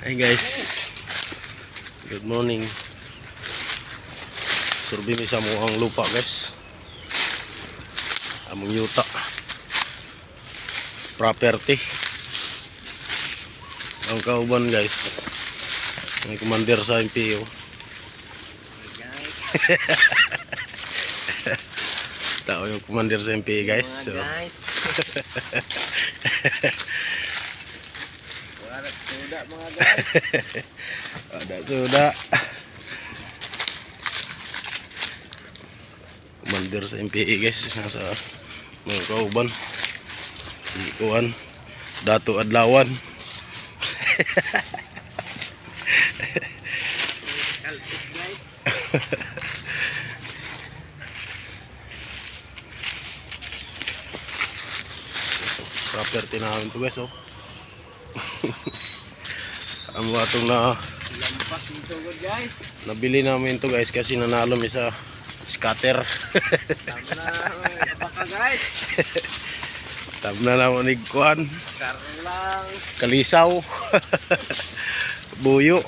Hi guys, good morning. Survey mi sa muang lupa guys. Among yuta property ang kauban guys. May commander sa MPO. Tao yung commander sa MPO guys. So. Wala suda mga guys. Ada suda. Commander sa MPA guys, nasa mga kauban. Ikuan, Dato Adlawan. Kalpit guys. Property namin to guys, oh. Ang watong na Lampas nito guys. nabili namin to guys kasi nanalo mi sa scatter. Tama na baka guys. Tabna na mo ni kuan, Kar lang. kalisaw. Buyo.